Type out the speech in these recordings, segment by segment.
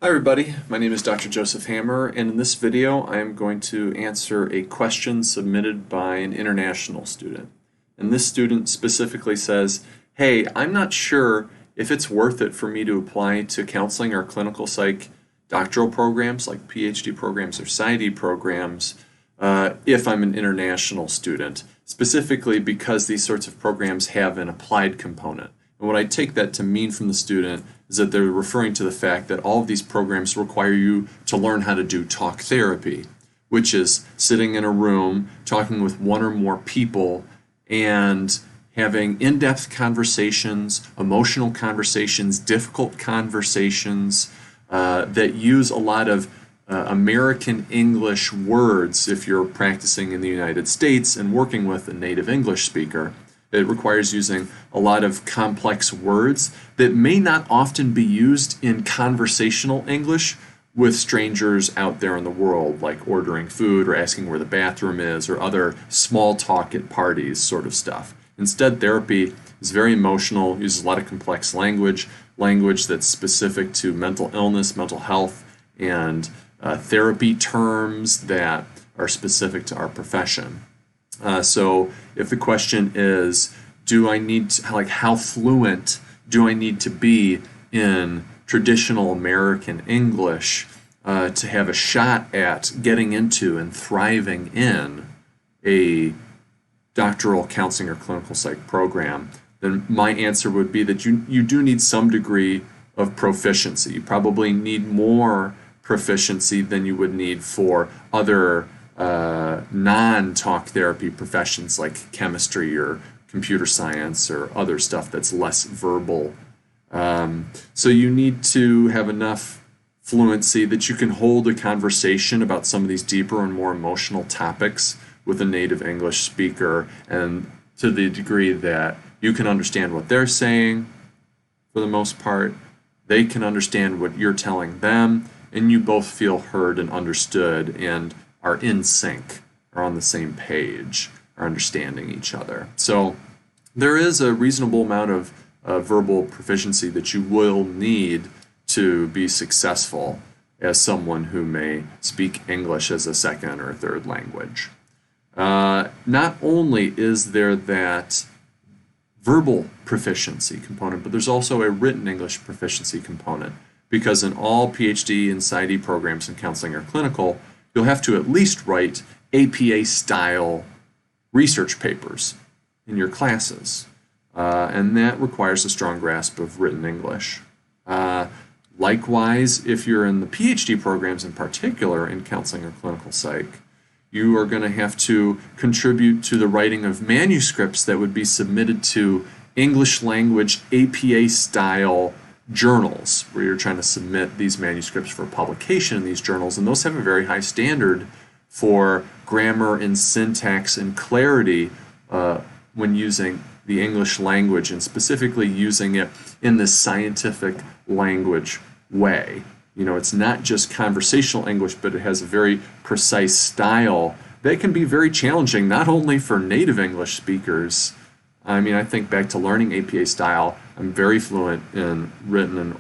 Hi everybody, my name is Dr. Joseph Hammer, and in this video I am going to answer a question submitted by an international student. And this student specifically says, hey, I'm not sure if it's worth it for me to apply to counseling or clinical psych doctoral programs like PhD programs or PsyD programs if I'm an international student, specifically because these sorts of programs have an applied component. And what I take that to mean from the student is that they're referring to the fact that all of these programs require you to learn how to do talk therapy, which is sitting in a room, talking with one or more people, and having in-depth conversations, emotional conversations, difficult conversations that use a lot of American English words if you're practicing in the United States and working with a native English speaker. It requires using a lot of complex words that may not often be used in conversational English with strangers out there in the world, like ordering food or asking where the bathroom is or other small talk at parties sort of stuff. Instead, therapy is very emotional, uses a lot of complex language that's specific to mental illness, mental health, and therapy terms that are specific to our profession. So if the question is, how fluent do I need to be in traditional American English to have a shot at getting into and thriving in a doctoral counseling or clinical psych program, then my answer would be that you do need some degree of proficiency. You probably need more proficiency than you would need for other non-talk therapy professions like chemistry or computer science or other stuff that's less verbal. So you need to have enough fluency that you can hold a conversation about some of these deeper and more emotional topics with a native English speaker, and to the degree that you can understand what they're saying for the most part, they can understand what you're telling them, and you both feel heard and understood and are in sync, are on the same page, are understanding each other. So there is a reasonable amount of verbal proficiency that you will need to be successful as someone who may speak English as a second or third language. Not only is there that verbal proficiency component, but there's also a written English proficiency component, because in all PhD and PsyD programs in counseling or clinical, you'll have to at least write APA-style research papers in your classes, and that requires a strong grasp of written English. Likewise, if you're in the PhD programs in particular in counseling or clinical psych, you are going to have to contribute to the writing of manuscripts that would be submitted to English language APA-style journals, where you're trying to submit these manuscripts for publication in these journals, and those have a very high standard for grammar and syntax and clarity when using the English language, and specifically using it in this scientific language way. You know, it's not just conversational English, but it has a very precise style that can be very challenging, not only for native English speakers. I mean, I think back to learning APA style. I'm very fluent in written and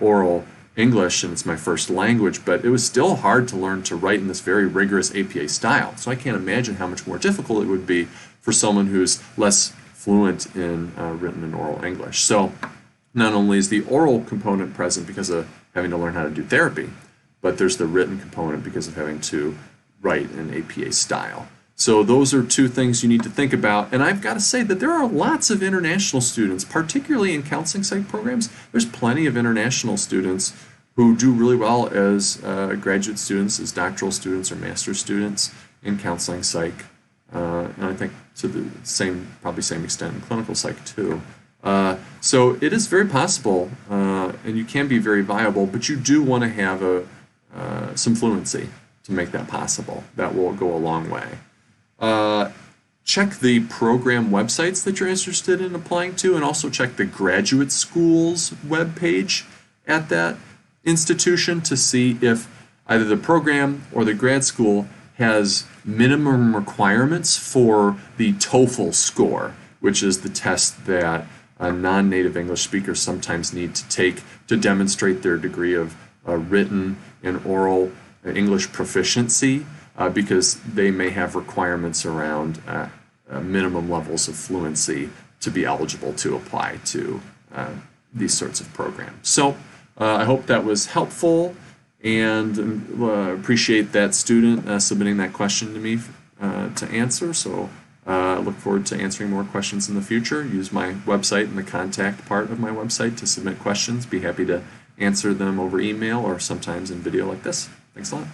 oral English, and it's my first language, but it was still hard to learn to write in this very rigorous APA style. So I can't imagine how much more difficult it would be for someone who's less fluent in written and oral English. So not only is the oral component present because of having to learn how to do therapy, but there's the written component because of having to write in APA style. So those are two things you need to think about. And I've got to say that there are lots of international students, particularly in counseling psych programs. There's plenty of international students who do really well as graduate students, as doctoral students or master's students in counseling psych. And I think to the probably same extent in clinical psych too. So it is very possible, and you can be very viable, but you do want to have some fluency to make that possible. That will go a long way. Check the program websites that you're interested in applying to, and also check the graduate school's webpage at that institution to see if either the program or the grad school has minimum requirements for the TOEFL score, which is the test that non-native English speakers sometimes need to take to demonstrate their degree of written and oral English proficiency because they may have requirements around minimum levels of fluency to be eligible to apply to these sorts of programs. So I hope that was helpful, and appreciate that student submitting that question to me to answer. So I look forward to answering more questions in the future. Use my website and the contact part of my website to submit questions. Be happy to answer them over email or sometimes in video like this. Thanks a lot.